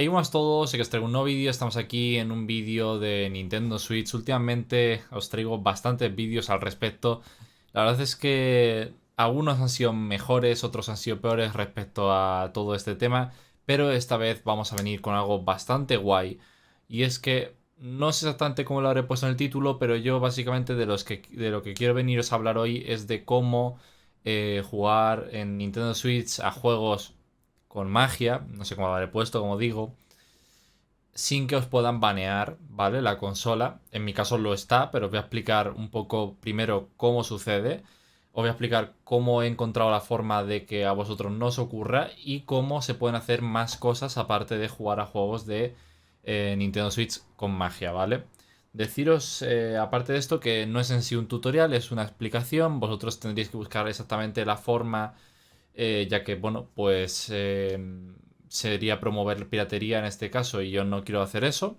Hey, buenas a todos, sé que os traigo un nuevo vídeo, estamos aquí en un vídeo de Nintendo Switch. Últimamente os traigo bastantes vídeos al respecto. La verdad es que algunos han sido mejores, otros han sido peores respecto a todo este tema, pero esta vez vamos a venir con algo bastante guay. Y es que no sé exactamente cómo lo habré puesto en el título, pero yo básicamente de lo que quiero veniros a hablar hoy es de cómo jugar en Nintendo Switch a juegos con magia, no sé cómo lo habré puesto, como digo, sin que os puedan banear, ¿vale? La consola. En mi caso lo está, pero os voy a explicar un poco primero cómo sucede. Os voy a explicar cómo he encontrado la forma de que a vosotros no os ocurra y cómo se pueden hacer más cosas aparte de jugar a juegos de Nintendo Switch con magia, ¿vale? Deciros, aparte de esto, que no es en sí un tutorial, es una explicación. Vosotros tendréis que buscar exactamente la forma ya que, bueno, pues sería promover piratería en este caso y yo no quiero hacer eso.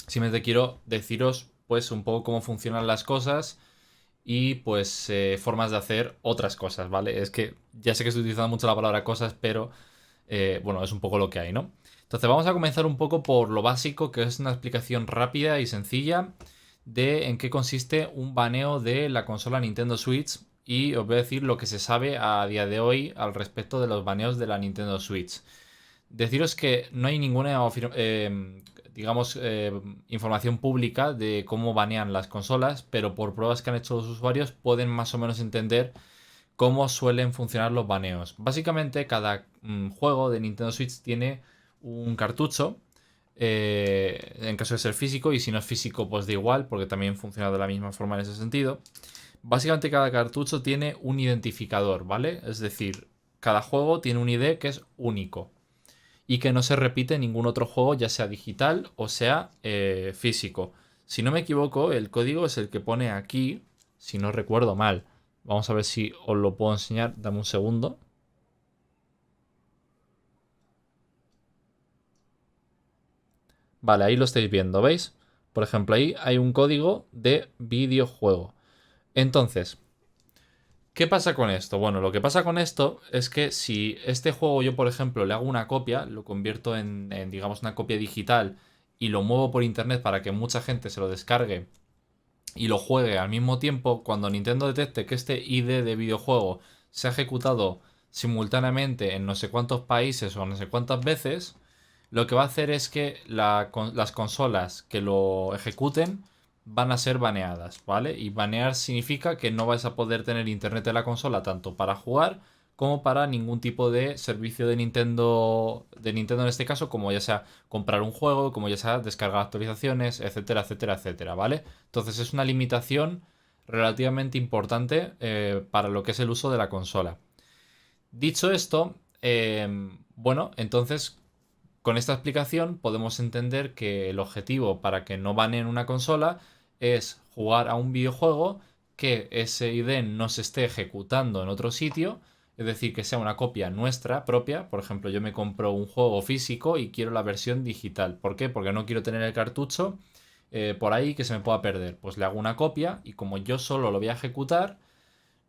Simplemente quiero deciros, pues, un poco cómo funcionan las cosas y, pues, formas de hacer otras cosas, ¿vale? Es que ya sé que estoy utilizando mucho la palabra cosas, pero, bueno, es un poco lo que hay, ¿no? Entonces vamos a comenzar un poco por lo básico, que es una explicación rápida y sencilla de en qué consiste un baneo de la consola Nintendo Switch y os voy a decir lo que se sabe a día de hoy al respecto de los baneos de la Nintendo Switch. Deciros que no hay ninguna, digamos, información pública de cómo banean las consolas, pero por pruebas que han hecho los usuarios pueden más o menos entender cómo suelen funcionar los baneos. Básicamente, cada juego de Nintendo Switch tiene un cartucho, en caso de ser físico, y si no es físico, pues da igual, porque también funciona de la misma forma en ese sentido. Básicamente, cada cartucho tiene un identificador, ¿vale? Es decir, cada juego tiene un ID que es único y que no se repite en ningún otro juego, ya sea digital o sea físico. Si no me equivoco, el código es el que pone aquí, si no recuerdo mal. Vamos a ver si os lo puedo enseñar. Dame un segundo. Vale, ahí lo estáis viendo, ¿veis? Por ejemplo, ahí hay un código de videojuego. Entonces, ¿qué pasa con esto? Bueno, lo que pasa con esto es que si este juego yo, por ejemplo, le hago una copia, lo convierto digamos, una copia digital y lo muevo por internet para que mucha gente se lo descargue y lo juegue al mismo tiempo, cuando Nintendo detecte que este ID de videojuego se ha ejecutado simultáneamente en no sé cuántos países o no sé cuántas veces, lo que va a hacer es que las consolas que lo ejecuten van a ser baneadas, ¿vale? Y banear significa que no vais a poder tener internet en la consola tanto para jugar como para ningún tipo de servicio de Nintendo en este caso, como ya sea comprar un juego, como ya sea descargar actualizaciones, etcétera, etcétera, etcétera, ¿vale? Entonces es una limitación relativamente importante para lo que es el uso de la consola. Dicho esto, bueno, entonces con esta explicación podemos entender que el objetivo para que no baneen una consola es jugar a un videojuego que ese ID no se esté ejecutando en otro sitio, es decir, que sea una copia nuestra propia. Por ejemplo, yo me compro un juego físico y quiero la versión digital. ¿Por qué? Porque no quiero tener el cartucho por ahí que se me pueda perder. Pues le hago una copia y como yo solo lo voy a ejecutar,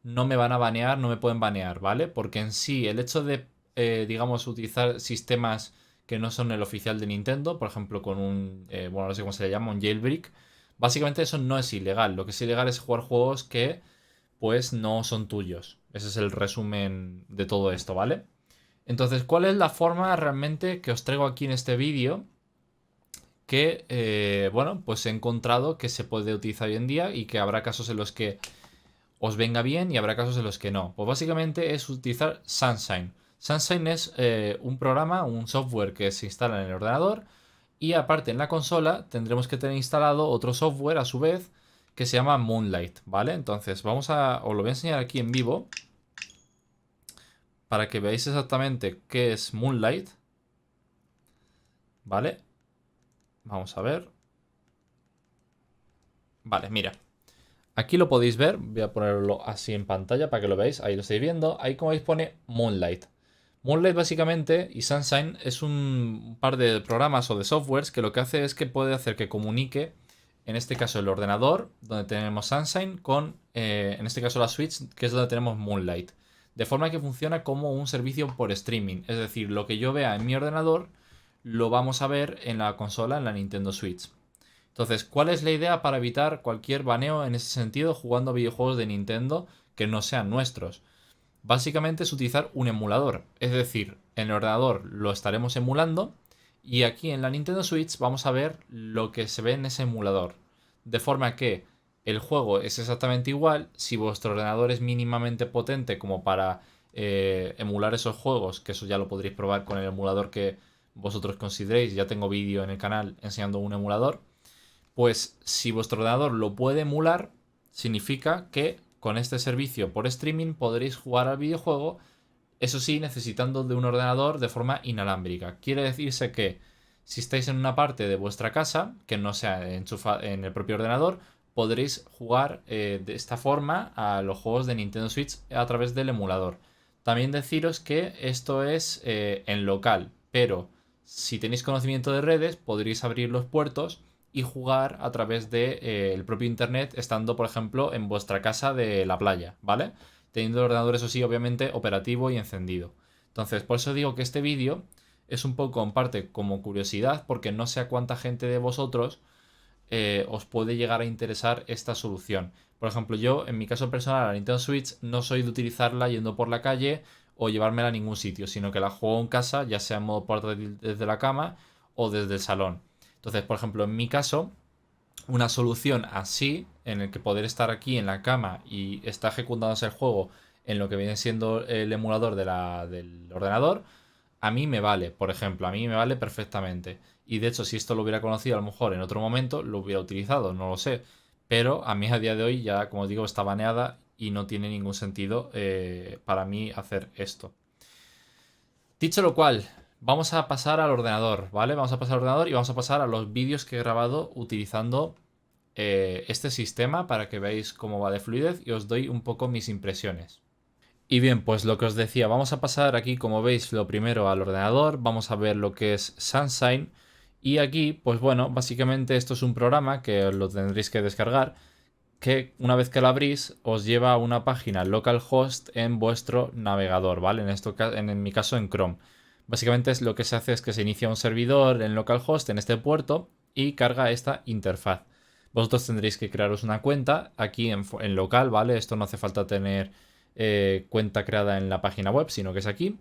no me van a banear, no me pueden banear, ¿vale? Porque en sí el hecho de, digamos, utilizar sistemas que no son el oficial de Nintendo, por ejemplo, con bueno, no sé cómo se le llama, un jailbreak, básicamente eso no es ilegal. Lo que es ilegal es jugar juegos que, pues, no son tuyos. Ese es el resumen de todo esto, ¿vale? Entonces, ¿cuál es la forma realmente que os traigo aquí en este vídeo? Que, bueno, pues he encontrado que se puede utilizar hoy en día y que habrá casos en los que os venga bien y habrá casos en los que no. Pues básicamente es utilizar Sunshine. Sunshine es un programa, un software que se instala en el ordenador y aparte en la consola tendremos que tener instalado otro software a su vez que se llama Moonlight, ¿vale? Entonces os lo voy a enseñar aquí en vivo para que veáis exactamente qué es Moonlight, ¿vale? Vamos a ver. Vale, mira. Aquí lo podéis ver, voy a ponerlo así en pantalla para que lo veáis, ahí lo estáis viendo, ahí como veis pone Moonlight. Moonlight básicamente y Sunshine es un par de programas o de softwares que lo que hace es que puede hacer que comunique, en este caso el ordenador, donde tenemos Sunshine, con, en este caso la Switch, que es donde tenemos Moonlight. De forma que funciona como un servicio por streaming, es decir, lo que yo vea en mi ordenador lo vamos a ver en la consola, en la Nintendo Switch. Entonces, ¿cuál es la idea para evitar cualquier baneo en ese sentido jugando videojuegos de Nintendo que no sean nuestros? Básicamente es utilizar un emulador, es decir, en el ordenador lo estaremos emulando y aquí en la Nintendo Switch vamos a ver lo que se ve en ese emulador. De forma que el juego es exactamente igual. Si vuestro ordenador es mínimamente potente como para emular esos juegos, que eso ya lo podréis probar con el emulador que vosotros consideréis, ya tengo vídeo en el canal enseñando un emulador, pues si vuestro ordenador lo puede emular, significa que con este servicio por streaming podréis jugar al videojuego, eso sí, necesitando de un ordenador de forma inalámbrica. Quiere decirse que si estáis en una parte de vuestra casa, que no sea en el propio ordenador, podréis jugar de esta forma a los juegos de Nintendo Switch a través del emulador. También deciros que esto es en local, pero si tenéis conocimiento de redes, podréis abrir los puertos y jugar a través de, el propio internet, estando, por ejemplo, en vuestra casa de la playa, ¿vale? Teniendo el ordenador, eso sí, obviamente, operativo y encendido. Entonces, por eso digo que este vídeo es un poco en parte como curiosidad, porque no sé a cuánta gente de vosotros os puede llegar a interesar esta solución. Por ejemplo, yo, en mi caso personal, la Nintendo Switch no soy de utilizarla yendo por la calle o llevármela a ningún sitio, sino que la juego en casa, ya sea en modo portátil desde la cama o desde el salón. Entonces, por ejemplo, en mi caso, una solución así, en el que poder estar aquí en la cama y está ejecutándose el juego en lo que viene siendo el emulador del ordenador, a mí me vale, por ejemplo, a mí me vale perfectamente. Y de hecho, si esto lo hubiera conocido a lo mejor en otro momento, lo hubiera utilizado, no lo sé. Pero a mí a día de hoy ya, como digo, está baneada y no tiene ningún sentido para mí hacer esto. Dicho lo cual, vamos a pasar al ordenador, ¿vale? Vamos a pasar al ordenador y vamos a pasar a los vídeos que he grabado utilizando este sistema para que veáis cómo va de fluidez y os doy un poco mis impresiones. Y bien, pues lo que os decía, vamos a pasar aquí, como veis, lo primero al ordenador, vamos a ver lo que es Sunshine. Y aquí, pues bueno, básicamente esto es un programa que lo tendréis que descargar, que una vez que lo abrís os lleva a una página localhost en vuestro navegador, ¿vale? En mi caso en Chrome. Básicamente es lo que se hace es que se inicia un servidor en localhost en este puerto y carga esta interfaz. Vosotros tendréis que crearos una cuenta aquí en local, ¿vale? Esto no hace falta tener cuenta creada en la página web, sino que es aquí.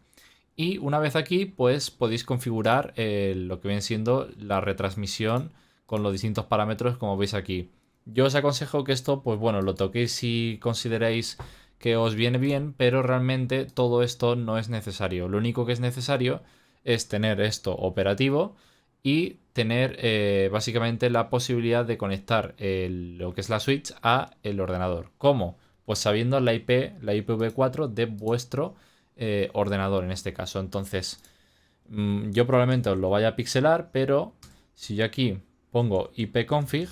Y una vez aquí, pues podéis configurar lo que viene siendo la retransmisión con los distintos parámetros como veis aquí. Yo os aconsejo que esto, pues bueno, lo toquéis si consideráis que os viene bien, pero realmente todo esto no es necesario. Lo único que es necesario es tener esto operativo y tener básicamente la posibilidad de conectar lo que es la Switch a el ordenador. ¿Cómo? Pues sabiendo la IP, la IPv4 de vuestro ordenador en este caso. Entonces, yo probablemente os lo vaya a pixelar, pero si yo aquí pongo ipconfig,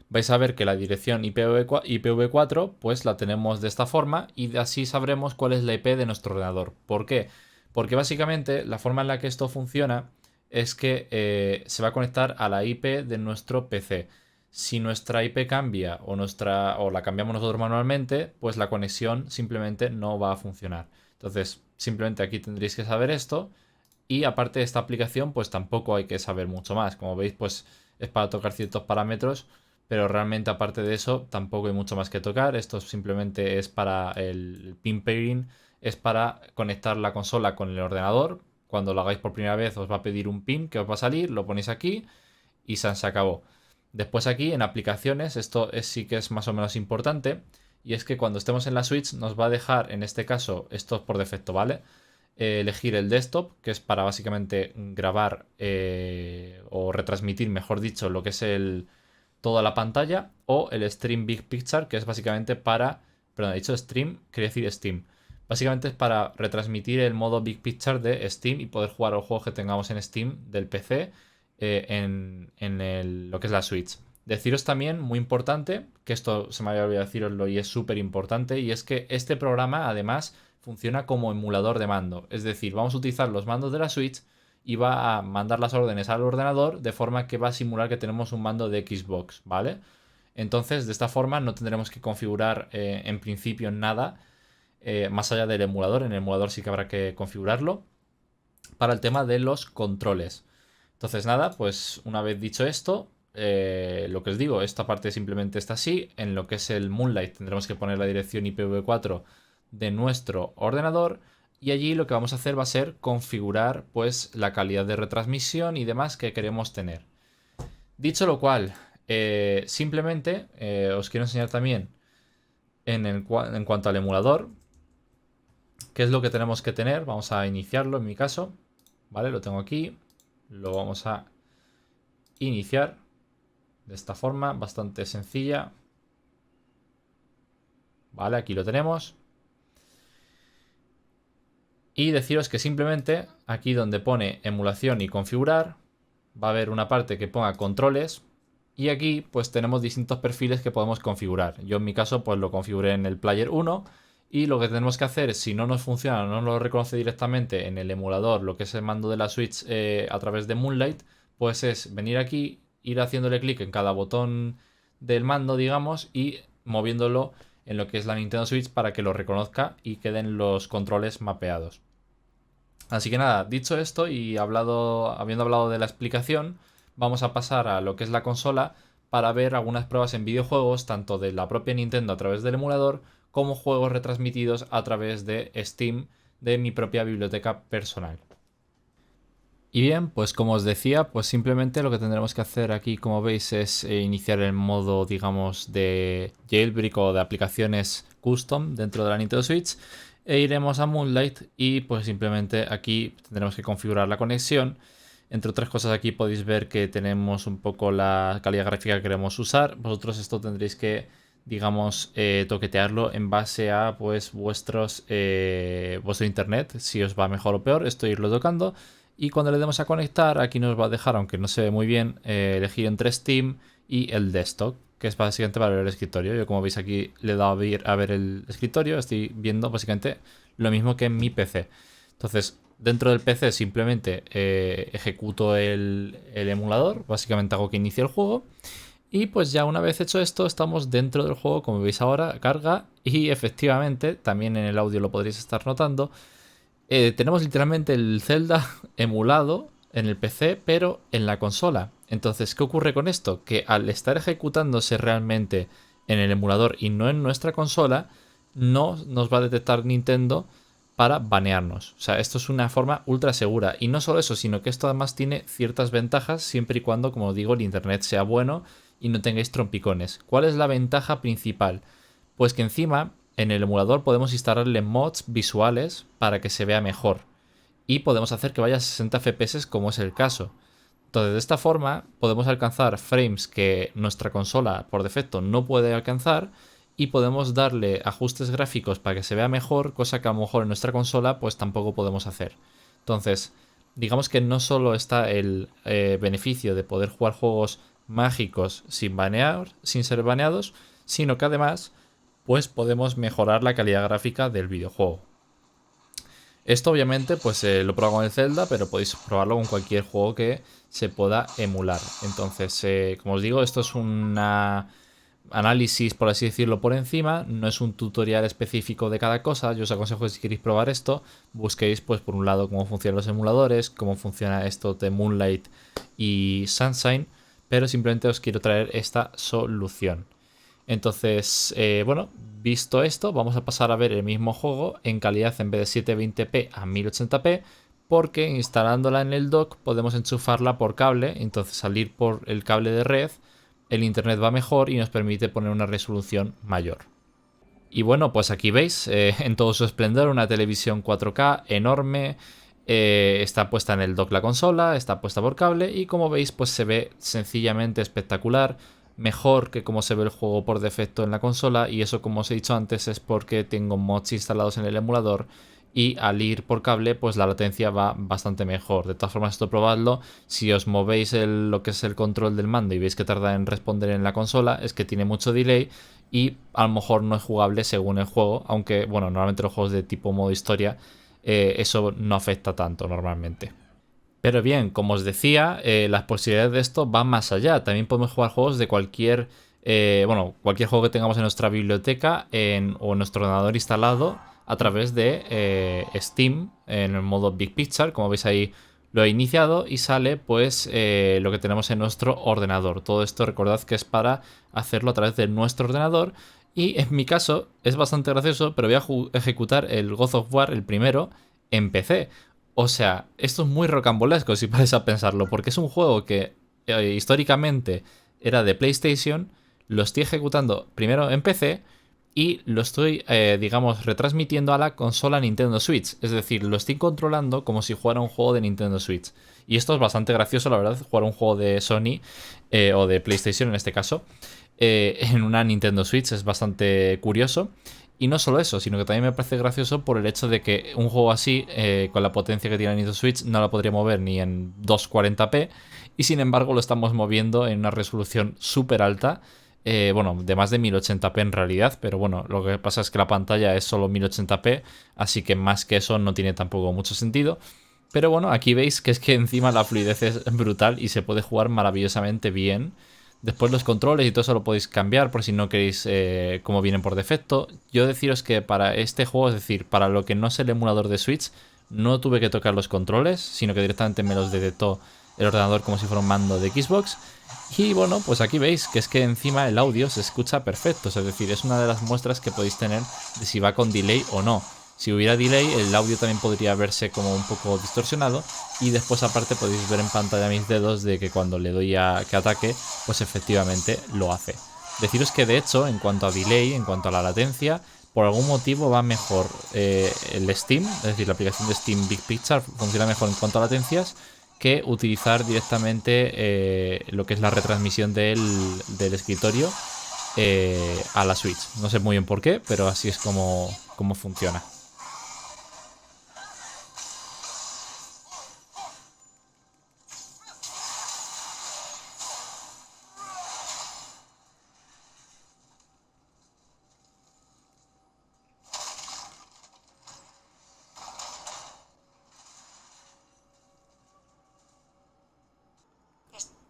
vais a ver que la dirección IPv4 pues la tenemos de esta forma y así sabremos cuál es la IP de nuestro ordenador. ¿Por qué? Porque básicamente la forma en la que esto funciona es que se va a conectar a la IP de nuestro PC. Si nuestra IP cambia o la cambiamos nosotros manualmente, pues la conexión simplemente no va a funcionar. Entonces, simplemente aquí tendréis que saber esto. Y aparte de esta aplicación, pues tampoco hay que saber mucho más. Como veis, pues es para tocar ciertos parámetros, pero realmente aparte de eso tampoco hay mucho más que tocar. Esto simplemente es para el pin pairing, es para conectar la consola con el ordenador. Cuando lo hagáis por primera vez os va a pedir un pin que os va a salir, lo ponéis aquí y se acabó. Después aquí en aplicaciones, sí que es más o menos importante, y es que cuando estemos en la Switch nos va a dejar, en este caso, esto es por defecto, ¿vale? Elegir el desktop, que es para básicamente grabar o retransmitir, mejor dicho, lo que es toda la pantalla, o el Stream Big Picture, que es básicamente para, perdón, he dicho Stream, quería decir Steam. Básicamente es para retransmitir el modo Big Picture de Steam y poder jugar a los juegos que tengamos en Steam del PC en lo que es la Switch. Deciros también, muy importante, que esto se me había olvidado deciroslo y es súper importante, y es que este programa además funciona como emulador de mando. Es decir, vamos a utilizar los mandos de la Switch y va a mandar las órdenes al ordenador de forma que va a simular que tenemos un mando de Xbox, ¿vale? Entonces, de esta forma no tendremos que configurar en principio nada más allá del emulador. En el emulador sí que habrá que configurarlo. para el tema de los controles. Entonces nada, pues una vez dicho esto, lo que os digo, esta parte simplemente está así. En lo que es el Moonlight tendremos que poner la dirección IPv4 de nuestro ordenador y allí lo que vamos a hacer va a ser configurar pues la calidad de retransmisión y demás que queremos tener. Dicho lo cual, simplemente os quiero enseñar también en cuanto al emulador qué es lo que tenemos que tener. Vamos a iniciarlo en mi caso, ¿vale? Lo tengo aquí, lo vamos a iniciar de esta forma, bastante sencilla. Vale, aquí lo tenemos. Y deciros que simplemente aquí donde pone emulación y configurar, va a haber una parte que ponga controles. Y aquí pues tenemos distintos perfiles que podemos configurar. Yo en mi caso pues lo configuré en el Player 1. Y lo que tenemos que hacer, si no nos funciona, no nos lo reconoce directamente en el emulador, lo que es el mando de la Switch a través de Moonlight, pues es venir aquí, ir haciéndole clic en cada botón del mando, digamos, y moviéndolo en lo que es la Nintendo Switch para que lo reconozca y queden los controles mapeados. Así que nada, dicho esto y habiendo hablado de la explicación, vamos a pasar a lo que es la consola para ver algunas pruebas en videojuegos, tanto de la propia Nintendo a través del emulador, como juegos retransmitidos a través de Steam de mi propia biblioteca personal. Y bien, pues como os decía, pues simplemente lo que tendremos que hacer aquí, como veis, es iniciar el modo, digamos, de jailbreak o de aplicaciones custom dentro de la Nintendo Switch. E iremos a Moonlight y pues simplemente aquí tendremos que configurar la conexión. Entre otras cosas aquí podéis ver que tenemos un poco la calidad gráfica que queremos usar. Vosotros esto tendréis que, digamos, toquetearlo en base a pues vuestro internet, si os va mejor o peor, esto irlo tocando. Y cuando le demos a conectar, aquí nos va a dejar, aunque no se ve muy bien, elegir entre Steam y el desktop, que es básicamente para ver el escritorio. Yo como veis aquí le he dado a ver el escritorio, estoy viendo básicamente lo mismo que en mi PC. Entonces, dentro del PC simplemente ejecuto el emulador, básicamente hago que inicie el juego. Y pues ya una vez hecho esto, estamos dentro del juego, como veis ahora, carga. Y efectivamente, también en el audio lo podréis estar notando, tenemos literalmente el Zelda emulado en el PC, pero en la consola. Entonces, ¿qué ocurre con esto? Que al estar ejecutándose realmente en el emulador y no en nuestra consola, no nos va a detectar Nintendo para banearnos. O sea, esto es una forma ultra segura. Y no solo eso, sino que esto además tiene ciertas ventajas siempre y cuando, como digo, el internet sea bueno y no tengáis trompicones. ¿Cuál es la ventaja principal? Pues que encima en el emulador podemos instalarle mods visuales para que se vea mejor. Y podemos hacer que vaya a 60 FPS como es el caso. Entonces, de esta forma podemos alcanzar frames que nuestra consola por defecto no puede alcanzar y podemos darle ajustes gráficos para que se vea mejor, cosa que a lo mejor en nuestra consola pues tampoco podemos hacer. Entonces, digamos que no solo está el beneficio de poder jugar juegos mágicos sin ser baneados, sino que además pues podemos mejorar la calidad gráfica del videojuego. Esto obviamente pues lo probo con el Zelda, pero podéis probarlo con cualquier juego que se pueda emular. Entonces, como os digo, esto es un análisis, por así decirlo, por encima. No es un tutorial específico de cada cosa. Yo os aconsejo que si queréis probar esto, busquéis pues por un lado cómo funcionan los emuladores, cómo funciona esto de Moonlight y Sunshine, pero simplemente os quiero traer esta solución. Entonces, bueno, visto esto, vamos a pasar a ver el mismo juego en calidad en vez de 720p a 1080p, porque instalándola en el dock podemos enchufarla por cable, entonces salir por el cable de red, el internet va mejor y nos permite poner una resolución mayor. Y bueno, pues aquí veis en todo su esplendor una televisión 4K enorme. Está puesta en el dock la consola, está puesta por cable y como veis pues se ve sencillamente espectacular, mejor que como se ve el juego por defecto en la consola, y eso, como os he dicho antes, es porque tengo mods instalados en el emulador y al ir por cable pues la latencia va bastante mejor. De todas formas, esto probadlo, si os movéis lo que es el control del mando y veis que tarda en responder en la consola, es que tiene mucho delay y a lo mejor no es jugable según el juego, aunque bueno, normalmente los juegos de tipo modo historia eso no afecta tanto normalmente. Pero bien, como os decía, las posibilidades de esto van más allá. También podemos jugar juegos de cualquier juego que tengamos en nuestra biblioteca o en nuestro ordenador instalado a través de Steam en el modo Big Picture. Como veis ahí lo he iniciado y sale pues lo que tenemos en nuestro ordenador. Todo esto recordad que es para hacerlo a través de nuestro ordenador. Y en mi caso es bastante gracioso, pero voy a ejecutar el God of War, el primero, en PC. O sea, esto es muy rocambolesco si pares a pensarlo, porque es un juego que históricamente era de PlayStation, lo estoy ejecutando primero en PC y lo estoy, digamos, retransmitiendo a la consola Nintendo Switch. Es decir, lo estoy controlando como si jugara un juego de Nintendo Switch. Y esto es bastante gracioso, la verdad, jugar un juego de Sony o de PlayStation en este caso en una Nintendo Switch es bastante curioso. Y no solo eso, sino que también me parece gracioso por el hecho de que un juego así, con la potencia que tiene la Nintendo Switch, no la podría mover ni en 240p. Y sin embargo lo estamos moviendo en una resolución súper alta. Bueno, de más de 1080p en realidad, pero bueno, lo que pasa es que la pantalla es solo 1080p, así que más que eso no tiene tampoco mucho sentido. Pero bueno, aquí veis que es que encima la fluidez es brutal y se puede jugar maravillosamente bien. Después los controles y todo eso lo podéis cambiar por si no queréis como vienen por defecto. Yo deciros que para este juego, es decir, para lo que no es el emulador de Switch, no tuve que tocar los controles, sino que directamente me los detectó el ordenador como si fuera un mando de Xbox. Y bueno, pues aquí veis que es que encima el audio se escucha perfecto, es decir, es una de las muestras que podéis tener de si va con delay o no. Si hubiera delay, el audio también podría verse como un poco distorsionado. Y después aparte podéis ver en pantalla mis dedos de que cuando le doy a que ataque, pues efectivamente lo hace. Deciros que de hecho, en cuanto a delay, en cuanto a la latencia, por algún motivo va mejor el Steam, es decir, la aplicación de Steam Big Picture funciona mejor en cuanto a latencias que utilizar directamente lo que es la retransmisión del escritorio a la Switch. No sé muy bien por qué, pero así es como funciona.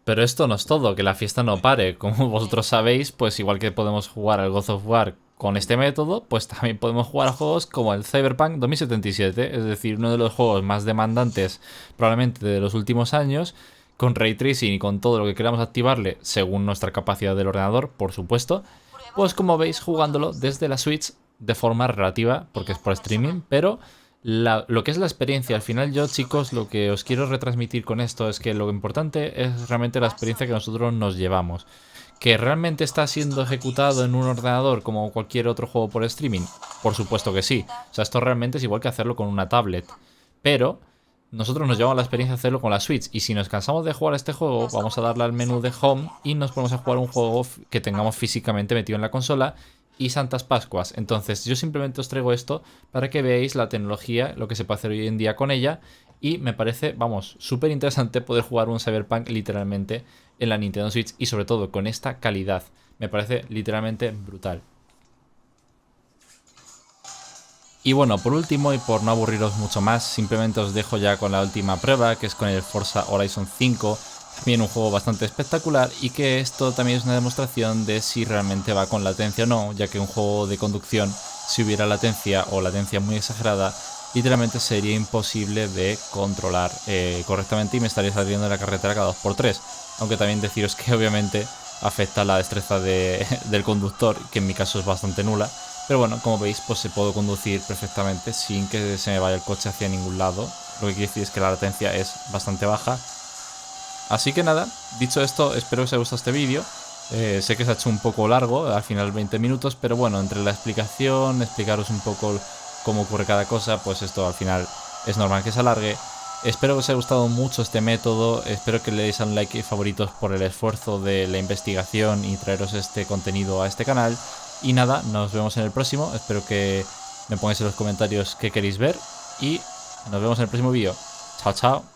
Pero esto no es todo, que la fiesta no pare. Como vosotros sabéis, pues igual que podemos jugar al God of War con este método, pues también podemos jugar a juegos como el Cyberpunk 2077, es decir, uno de los juegos más demandantes probablemente de los últimos años, con Ray Tracing y con todo lo que queramos activarle según nuestra capacidad del ordenador, por supuesto. Pues como veis, jugándolo desde la Switch de forma relativa, porque es por streaming, pero lo que es la experiencia, al final yo, chicos, lo que os quiero retransmitir con esto es que lo importante es realmente la experiencia que nosotros nos llevamos. ¿Que realmente está siendo ejecutado en un ordenador como cualquier otro juego por streaming? Por supuesto que sí. O sea, esto realmente es igual que hacerlo con una tablet. Pero nosotros nos llevamos la experiencia de hacerlo con la Switch. Y si nos cansamos de jugar este juego, vamos a darle al menú de Home y nos ponemos a jugar un juego que tengamos físicamente metido en la consola. Y Santas Pascuas. Entonces yo simplemente os traigo esto para que veáis la tecnología, lo que se puede hacer hoy en día con ella. Y me parece, vamos, súper interesante poder jugar un Cyberpunk literalmente en la Nintendo Switch y sobre todo con esta calidad. Me parece literalmente brutal. Y bueno, por último y por no aburriros mucho más, simplemente os dejo ya con la última prueba, que es con el Forza Horizon 5. También un juego bastante espectacular y que esto también es una demostración de si realmente va con latencia o no, ya que un juego de conducción, si hubiera latencia o latencia muy exagerada, literalmente sería imposible de controlar correctamente y me estaría saliendo de la carretera cada 2x3. Aunque también deciros que obviamente afecta la destreza del conductor, que en mi caso es bastante nula. Pero bueno, como veis, pues se puede conducir perfectamente sin que se me vaya el coche hacia ningún lado. Lo que quiere decir es que la latencia es bastante baja. Así que nada, dicho esto, espero que os haya gustado este vídeo. Sé que se ha hecho un poco largo, al final 20 minutos, pero bueno, entre la explicación, explicaros un poco cómo ocurre cada cosa, pues esto al final es normal que se alargue. Espero que os haya gustado mucho este método, espero que le deis a un like y favoritos por el esfuerzo de la investigación y traeros este contenido a este canal. Y nada, nos vemos en el próximo, espero que me pongáis en los comentarios qué queréis ver y nos vemos en el próximo vídeo. Chao, chao.